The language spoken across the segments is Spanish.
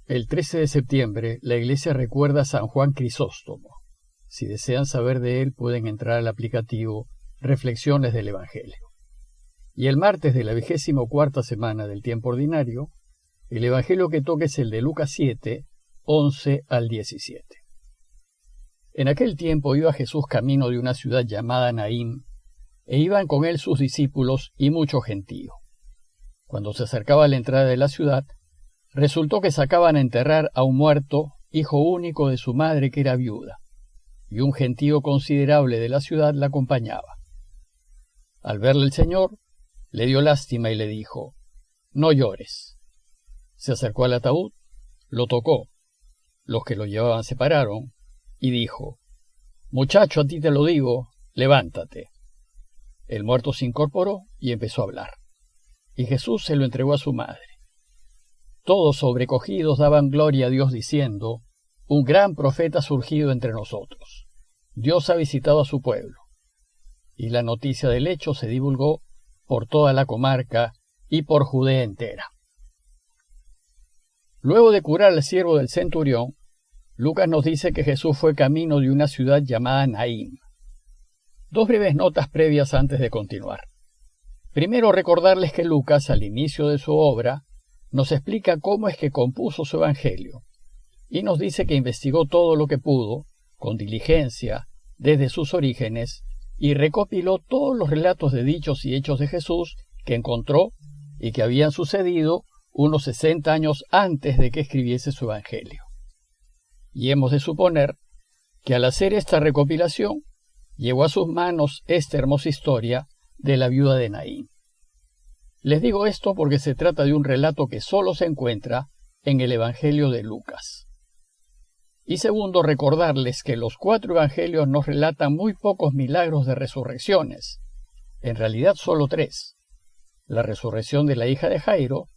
El 13 de septiembre, la iglesia recuerda a San Juan Crisóstomo. Si desean saber de él, pueden entrar al aplicativo Reflexiones del Evangelio. Y el martes de la 24ª semana del tiempo ordinario, el Evangelio que toca es el de Lucas 7, 11 al 17. En aquel tiempo iba Jesús camino de una ciudad llamada Naín, e iban con él sus discípulos y mucho gentío. Cuando se acercaba a la entrada de la ciudad, resultó que sacaban a enterrar a un muerto, hijo único de su madre que era viuda, y un gentío considerable de la ciudad la acompañaba. Al verle el Señor, le dio lástima y le dijo: «No llores». Se acercó al ataúd, lo tocó, los que lo llevaban se pararon, y dijo: «Muchacho, a ti te lo digo, levántate». El muerto se incorporó y empezó a hablar, y Jesús se lo entregó a su madre. Todos sobrecogidos daban gloria a Dios diciendo: «Un gran profeta ha surgido entre nosotros. Dios ha visitado a su pueblo». Y la noticia del hecho se divulgó por toda la comarca y por Judea entera. Luego de curar al siervo del centurión, Lucas nos dice que Jesús fue camino de una ciudad llamada Naín. Dos breves notas previas antes de continuar. Primero, recordarles que Lucas, al inicio de su obra, nos explica cómo es que compuso su evangelio, y nos dice que investigó todo lo que pudo, con diligencia, desde sus orígenes, y recopiló todos los relatos de dichos y hechos de Jesús que encontró y que habían sucedido unos 60 años antes de que escribiese su evangelio. Y hemos de suponer que al hacer esta recopilación, llegó a sus manos esta hermosa historia de la viuda de Naín. Les digo esto porque se trata de un relato que solo se encuentra en el Evangelio de Lucas. Y segundo, recordarles que los 4 evangelios nos relatan muy pocos milagros de resurrecciones, en realidad solo 3. La resurrección de la hija de Jairo,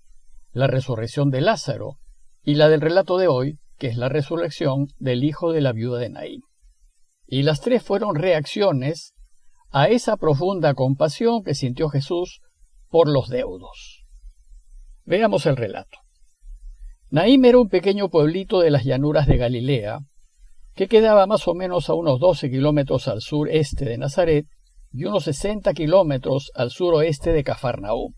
la resurrección de Lázaro y la del relato de hoy, que es la resurrección del hijo de la viuda de Naín. Y las 3 fueron reacciones a esa profunda compasión que sintió Jesús por los deudos. Veamos el relato. Naín era un pequeño pueblito de las llanuras de Galilea, que quedaba más o menos a unos 12 kilómetros al sureste de Nazaret y unos 60 kilómetros al suroeste de Cafarnaúm.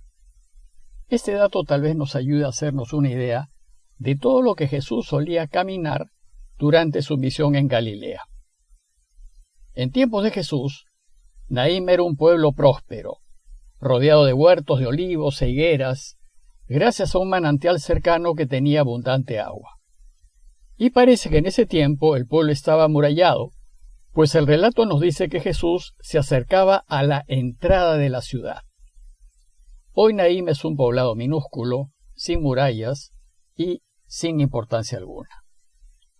Este dato tal vez nos ayude a hacernos una idea de todo lo que Jesús solía caminar durante su misión en Galilea. En tiempos de Jesús, Naín era un pueblo próspero, rodeado de huertos de olivos e higueras, gracias a un manantial cercano que tenía abundante agua. Y parece que en ese tiempo el pueblo estaba amurallado, pues el relato nos dice que Jesús se acercaba a la entrada de la ciudad. Hoy Naín es un poblado minúsculo, sin murallas y sin importancia alguna.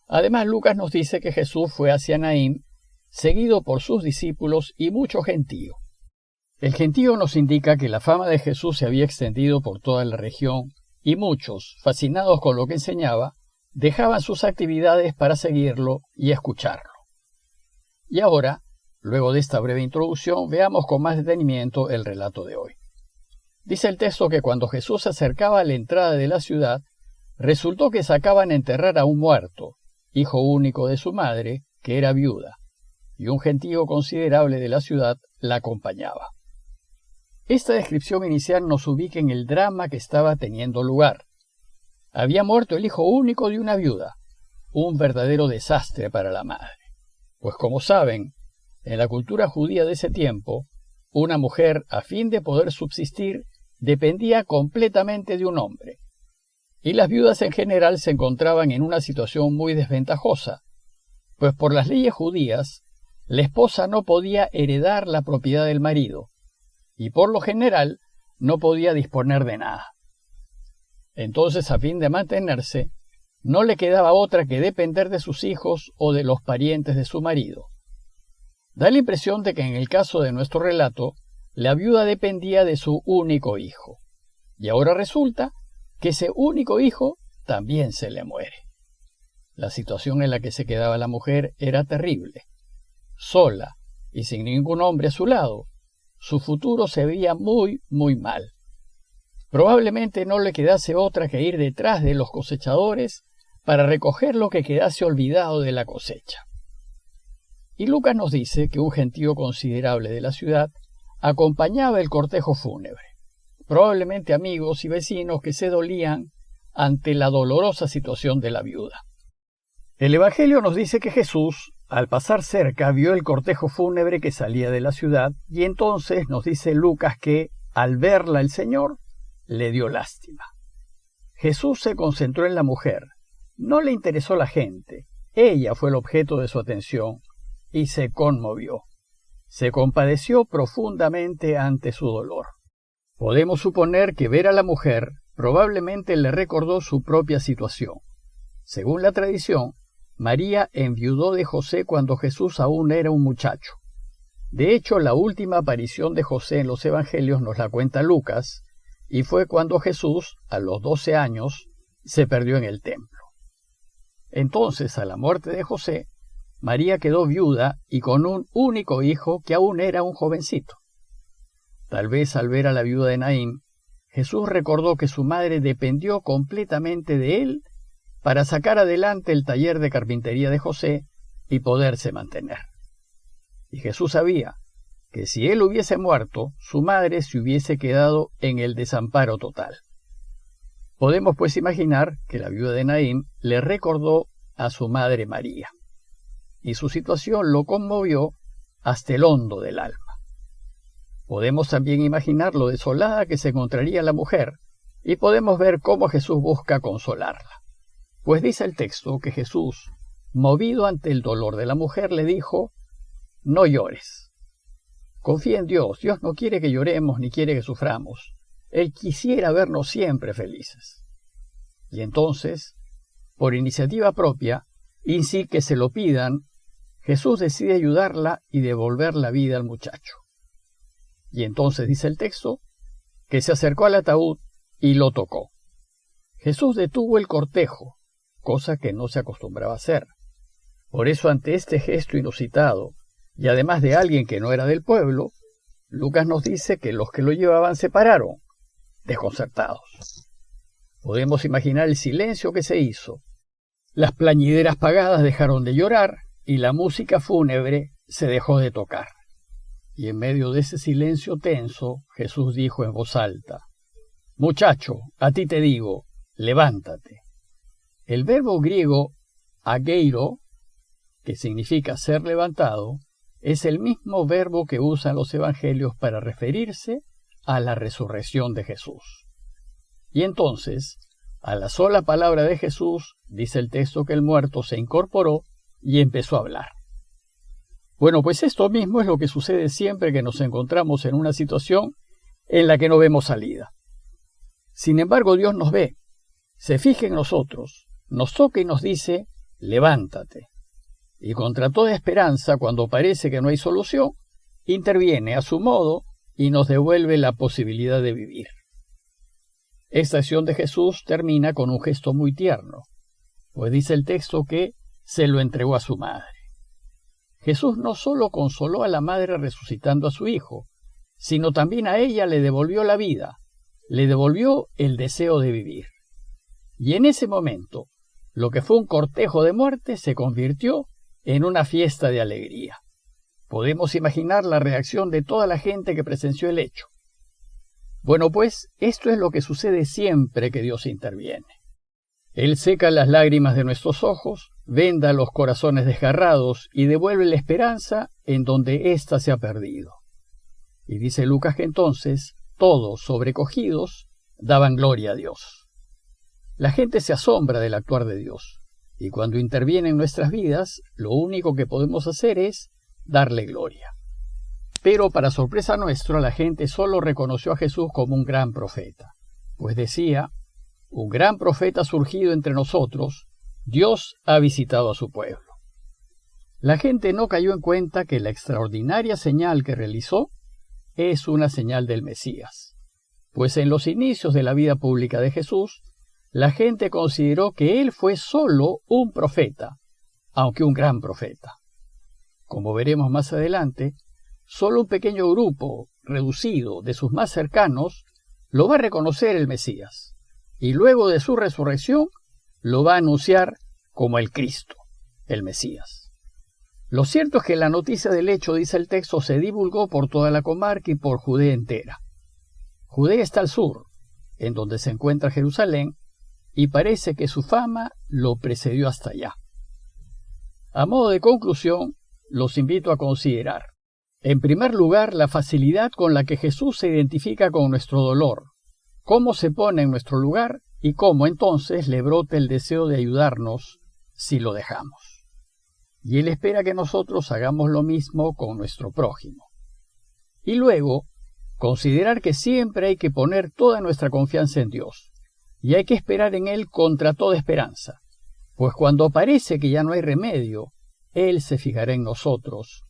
Además, Lucas nos dice que Jesús fue hacia Naín, seguido por sus discípulos y mucho gentío. El gentío nos indica que la fama de Jesús se había extendido por toda la región y muchos, fascinados con lo que enseñaba, dejaban sus actividades para seguirlo y escucharlo. Y ahora, luego de esta breve introducción, veamos con más detenimiento el relato de hoy. Dice el texto que cuando Jesús se acercaba a la entrada de la ciudad, resultó que sacaban a enterrar a un muerto, hijo único de su madre, que era viuda, y un gentío considerable de la ciudad la acompañaba. Esta descripción inicial nos ubica en el drama que estaba teniendo lugar. Había muerto el hijo único de una viuda, un verdadero desastre para la madre. Pues como saben, en la cultura judía de ese tiempo, una mujer, a fin de poder subsistir, dependía completamente de un hombre. Y las viudas en general se encontraban en una situación muy desventajosa, pues por las leyes judías, la esposa no podía heredar la propiedad del marido, y por lo general no podía disponer de nada. Entonces, a fin de mantenerse, no le quedaba otra que depender de sus hijos o de los parientes de su marido. Da la impresión de que en el caso de nuestro relato, la viuda dependía de su único hijo, y ahora resulta que ese único hijo también se le muere. La situación en la que se quedaba la mujer era terrible. Sola y sin ningún hombre a su lado, su futuro se veía muy, muy mal. Probablemente no le quedase otra que ir detrás de los cosechadores para recoger lo que quedase olvidado de la cosecha. Y Lucas nos dice que un gentío considerable de la ciudad acompañaba el cortejo fúnebre, probablemente amigos y vecinos que se dolían ante la dolorosa situación de la viuda. El Evangelio nos dice que Jesús, al pasar cerca, vio el cortejo fúnebre que salía de la ciudad, y entonces nos dice Lucas que, al verla el Señor, le dio lástima. Jesús se concentró en la mujer, no le interesó la gente, ella fue el objeto de su atención, y se conmovió. Se compadeció profundamente ante su dolor. Podemos suponer que ver a la mujer probablemente le recordó su propia situación. Según la tradición, María enviudó de José cuando Jesús aún era un muchacho. De hecho, la última aparición de José en los Evangelios nos la cuenta Lucas, y fue cuando Jesús, a los 12 años, se perdió en el templo. Entonces, a la muerte de José, María quedó viuda y con un único hijo que aún era un jovencito. Tal vez al ver a la viuda de Naín, Jesús recordó que su madre dependió completamente de él para sacar adelante el taller de carpintería de José y poderse mantener. Y Jesús sabía que si él hubiese muerto, su madre se hubiese quedado en el desamparo total. Podemos pues imaginar que la viuda de Naín le recordó a su madre María, y su situación lo conmovió hasta el hondo del alma. Podemos también imaginar lo desolada que se encontraría la mujer, y podemos ver cómo Jesús busca consolarla. Pues dice el texto que Jesús, movido ante el dolor de la mujer, le dijo: no llores. Confía en Dios. Dios no quiere que lloremos ni quiere que suframos. Él quisiera vernos siempre felices. Y entonces, por iniciativa propia, y sin que se lo pidan, Jesús decide ayudarla y devolver la vida al muchacho. Y entonces dice el texto que se acercó al ataúd y lo tocó. Jesús detuvo el cortejo, cosa que no se acostumbraba a hacer. Por eso, ante este gesto inusitado, y además de alguien que no era del pueblo, Lucas nos dice que los que lo llevaban se pararon, desconcertados. Podemos imaginar el silencio que se hizo. Las plañideras pagadas dejaron de llorar y la música fúnebre se dejó de tocar. Y en medio de ese silencio tenso, Jesús dijo en voz alta: muchacho, a ti te digo, levántate. El verbo griego ageiro, que significa ser levantado, es el mismo verbo que usan los evangelios para referirse a la resurrección de Jesús. Y entonces, a la sola palabra de Jesús, dice el texto que el muerto se incorporó y empezó a hablar. Bueno, pues esto mismo es lo que sucede siempre que nos encontramos en una situación en la que no vemos salida. Sin embargo, Dios nos ve, se fija en nosotros, nos toca y nos dice: levántate. Y contra toda esperanza, cuando parece que no hay solución, interviene a su modo y nos devuelve la posibilidad de vivir. Esta acción de Jesús termina con un gesto muy tierno, pues dice el texto que se lo entregó a su madre. Jesús no solo consoló a la madre resucitando a su hijo, sino también a ella le devolvió la vida, le devolvió el deseo de vivir. Y en ese momento, lo que fue un cortejo de muerte se convirtió en una fiesta de alegría. Podemos imaginar la reacción de toda la gente que presenció el hecho. Bueno, pues esto es lo que sucede siempre que Dios interviene. Él seca las lágrimas de nuestros ojos, venda los corazones desgarrados y devuelve la esperanza en donde ésta se ha perdido. Y dice Lucas que entonces todos, sobrecogidos, daban gloria a Dios. La gente se asombra del actuar de Dios, y cuando interviene en nuestras vidas, lo único que podemos hacer es darle gloria. Pero para sorpresa nuestra, la gente solo reconoció a Jesús como un gran profeta, pues decía: un gran profeta ha surgido entre nosotros, Dios ha visitado a su pueblo. La gente no cayó en cuenta que la extraordinaria señal que realizó es una señal del Mesías, pues en los inicios de la vida pública de Jesús, la gente consideró que él fue solo un profeta, aunque un gran profeta. Como veremos más adelante, solo un pequeño grupo, reducido, de sus más cercanos, lo va a reconocer el Mesías, y luego de su resurrección, lo va a anunciar como el Cristo, el Mesías. Lo cierto es que la noticia del hecho, dice el texto, se divulgó por toda la comarca y por Judea entera. Judea está al sur, en donde se encuentra Jerusalén, y parece que su fama lo precedió hasta allá. A modo de conclusión, los invito a considerar, en primer lugar, la facilidad con la que Jesús se identifica con nuestro dolor, cómo se pone en nuestro lugar y cómo entonces le brota el deseo de ayudarnos si lo dejamos. Y Él espera que nosotros hagamos lo mismo con nuestro prójimo. Y luego, considerar que siempre hay que poner toda nuestra confianza en Dios, y hay que esperar en Él contra toda esperanza, pues cuando parece que ya no hay remedio, Él se fijará en nosotros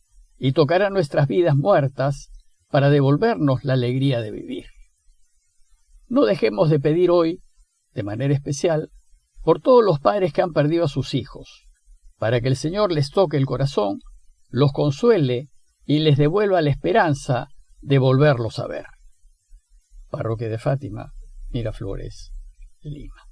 y tocará nuestras vidas muertas para devolvernos la alegría de vivir. No dejemos de pedir hoy, de manera especial, por todos los padres que han perdido a sus hijos, para que el Señor les toque el corazón, los consuele y les devuelva la esperanza de volverlos a ver. Parroquia de Fátima, Miraflores, Lima.